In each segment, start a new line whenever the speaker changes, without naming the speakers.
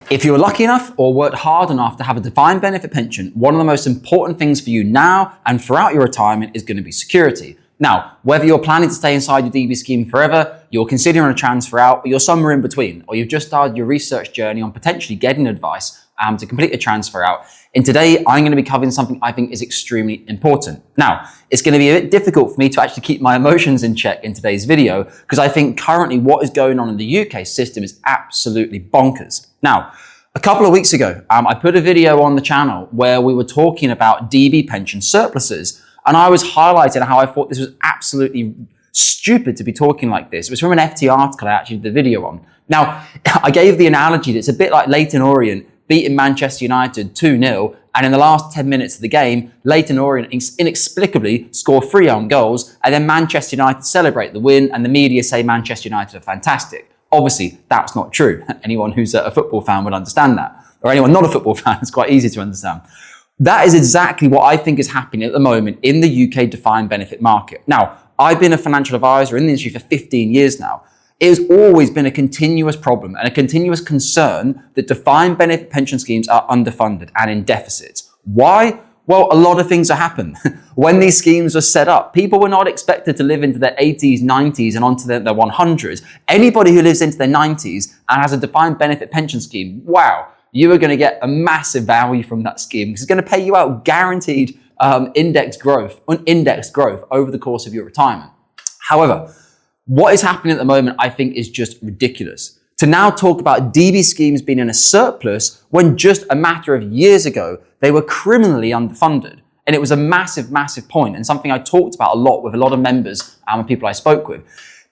If you were lucky enough or worked hard enough to have a defined benefit pension, one of the most important things for you now and throughout your retirement is going to be security. Now, whether you're planning to stay inside your DB scheme forever, you're considering a transfer out, or you're somewhere in between, or you've just started your research journey on potentially getting advice to complete a transfer out, and today I'm going to be covering something I think is extremely important. Now, it's going to be a bit difficult for me to actually keep my emotions in check in today's video because I think currently what is going on in the UK system is absolutely bonkers. Now, a couple of weeks ago, I put a video on the channel where we were talking about DB pension surpluses, and I was highlighting how I thought this was absolutely stupid to be talking like this. It was from an FT article I actually did the video on. Now, I gave the analogy that it's a bit like Leyton Orient beating Manchester United 2-0, and in the last 10 minutes of the game, Leyton Orient inexplicably score 3 own goals, and then Manchester United celebrate the win, and the media say Manchester United are fantastic. Obviously, that's not true. Anyone who's a football fan would understand that. Or anyone not a football fan, it's quite easy to understand. That is exactly what I think is happening at the moment in the UK defined benefit market. Now, I've been a financial advisor in the industry for 15 years now. It has always been a continuous problem and a continuous concern that defined benefit pension schemes are underfunded and in deficits. Why? Well, a lot of things have happened. When these schemes were set up, people were not expected to live into their 80s, 90s and onto their 100s. Anybody who lives into their 90s and has a defined benefit pension scheme, wow, you are going to get a massive value from that scheme because it's going to pay you out guaranteed indexed growth over the course of your retirement. However, what is happening at the moment, I think, is just ridiculous. To now talk about DB schemes being in a surplus when just a matter of years ago, they were criminally underfunded. And it was a massive, massive point and something I talked about a lot with a lot of members and people I spoke with.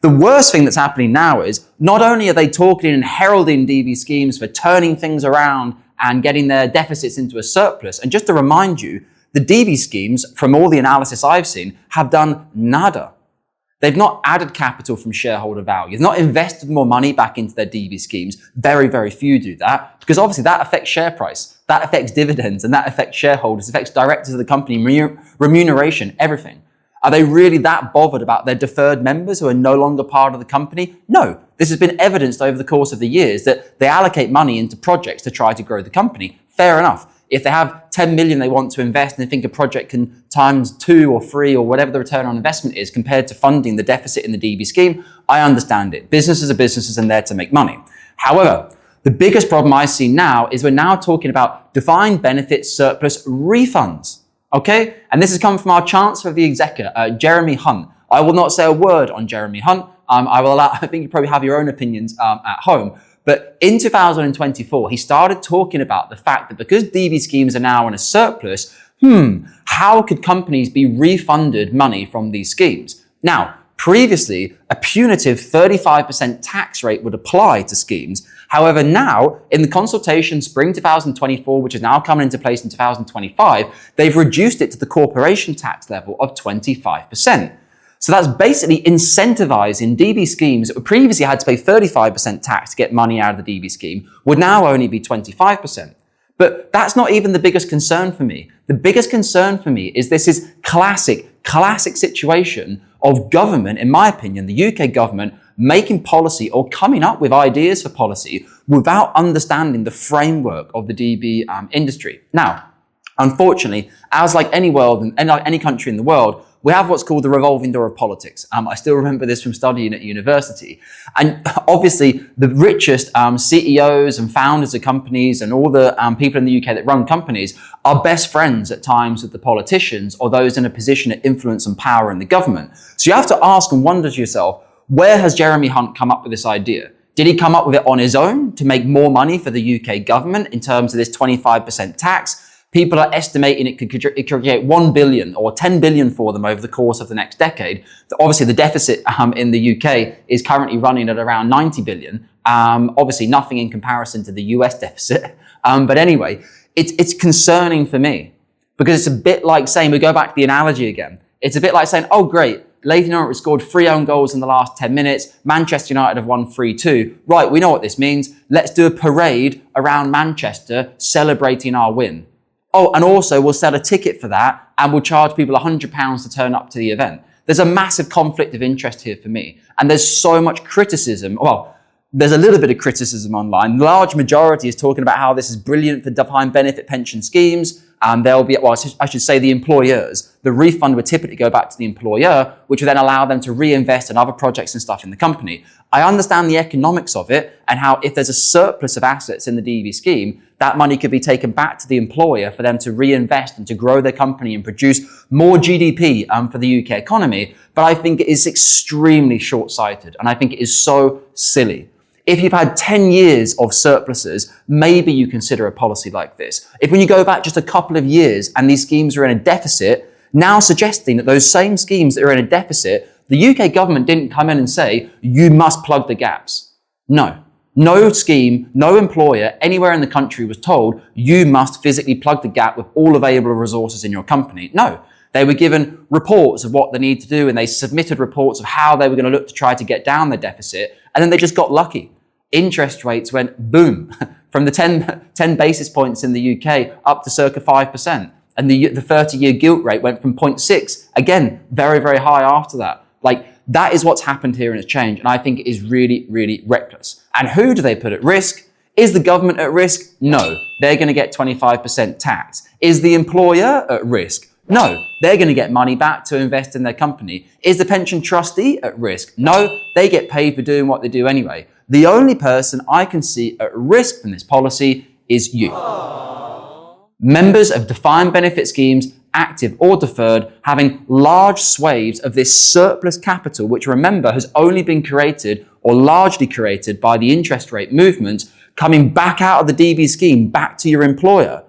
The worst thing that's happening now is not only are they talking and heralding DB schemes for turning things around and getting their deficits into a surplus. And just to remind you, the DB schemes, from all the analysis I've seen, have done nada. They've not added capital from shareholder value. They've not invested more money back into their DB schemes. Very, very few do that because obviously that affects share price, that affects dividends, and that affects shareholders, affects directors of the company, remuneration, everything. Are they really that bothered about their deferred members who are no longer part of the company? No. This has been evidenced over the course of the years that they allocate money into projects to try to grow the company. Fair enough. If they have 10 million they want to invest and they think a project can times 2 or 3 or whatever the return on investment is compared to funding the deficit in the DB scheme, I understand it. Businesses are businesses and they're to make money. However, the biggest problem I see now is we're now talking about defined benefit surplus refunds. Okay? And this has come from our Chancellor of the Exchequer, Jeremy Hunt. I will not say a word on Jeremy Hunt. I think you probably have your own opinions at home. But in 2024, he started talking about the fact that because DB schemes are now in a surplus, how could companies be refunded money from these schemes? Now, previously, a punitive 35% tax rate would apply to schemes. However, now, in the consultation spring 2024, which is now coming into place in 2025, they've reduced it to the corporation tax level of 25%. So that's basically incentivizing DB schemes that previously had to pay 35% tax to get money out of the DB scheme would now only be 25%. But that's not even the biggest concern for me. The biggest concern for me is this is classic situation of government, in my opinion, the UK government making policy or coming up with ideas for policy without understanding the framework of the DB industry. Now, unfortunately, as like any world and like any country in the world, we have what's called the revolving door of politics. I still remember this from studying at university. And obviously, the richest CEOs and founders of companies and all the people in the UK that run companies are best friends at times with the politicians or those in a position of influence and power in the government. So you have to ask and wonder to yourself, where has Jeremy Hunt come up with this idea? Did he come up with it on his own to make more money for the UK government in terms of this 25% tax? People are estimating it could create 1 billion or 10 billion for them over the course of the next decade. Obviously, the deficit in the UK is currently running at around 90 billion. Obviously, nothing in comparison to the US deficit. But anyway, it's concerning for me because it's a bit like saying, we go back to the analogy again. It's a bit like saying, oh, great, Leyton Orient scored 3 own goals in the last 10 minutes. Manchester United have won 3-2. Right, we know what this means. Let's do a parade around Manchester celebrating our win. Oh, and also we'll sell a ticket for that and we'll charge people £100 to turn up to the event. There's a massive conflict of interest here for me. And there's so much criticism. Well, there's a little bit of criticism online. The large majority is talking about how this is brilliant for defined benefit pension schemes. There'll be, well, I should say the employers. The refund would typically go back to the employer, which would then allow them to reinvest in other projects and stuff in the company. I understand the economics of it and how if there's a surplus of assets in the DB scheme, that money could be taken back to the employer for them to reinvest and to grow their company and produce more GDP for the UK economy. But I think it is extremely short-sighted and I think it is so silly. If you've had 10 years of surpluses, maybe you consider a policy like this. If when you go back just a couple of years and these schemes are in a deficit, now suggesting that those same schemes that are in a deficit, the UK government didn't come in and say, you must plug the gaps. No. No scheme, no employer anywhere in the country was told, you must physically plug the gap with all available resources in your company. No. They were given reports of what they need to do and they submitted reports of how they were going to look to try to get down their deficit, and then they just got lucky. Interest rates went boom from the 10 basis points in the UK up to circa 5%. And the 30-year gilt rate went from 0.6, again, very, very high after that. Like, that is what's happened here and it's changed. And I think it is really, really reckless. And who do they put at risk? Is the government at risk? No, they're going to get 25% tax. Is the employer at risk? No, they're going to get money back to invest in their company. Is the pension trustee at risk? No, they get paid for doing what they do anyway. The only person I can see at risk from this policy is you. Members of defined benefit schemes, active or deferred, having large swathes of this surplus capital, which remember has only been created or largely created by the interest rate movement, coming back out of the DB scheme, back to your employer.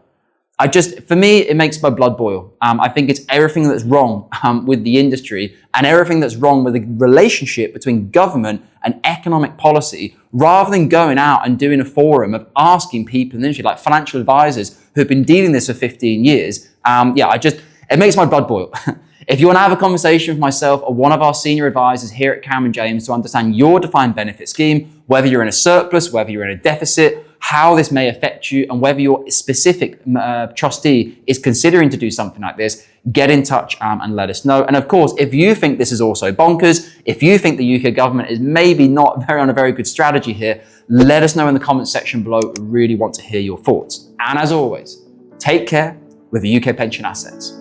For me, it makes my blood boil. I think it's everything that's wrong with the industry and everything that's wrong with the relationship between government and economic policy, rather than going out and doing a forum of asking people in the industry, like financial advisors who've been dealing this for 15 years. It makes my blood boil. If you want to have a conversation with myself or one of our senior advisors here at Cameron James to understand your defined benefit scheme, whether you're in a surplus, whether you're in a deficit, how this may affect you, and whether your specific trustee is considering to do something like this, get in touch and let us know. And of course, if you think this is also bonkers, if you think the UK government is maybe not on a very good strategy here, let us know in the comments section below. We really want to hear your thoughts. And as always, take care with the UK pension assets.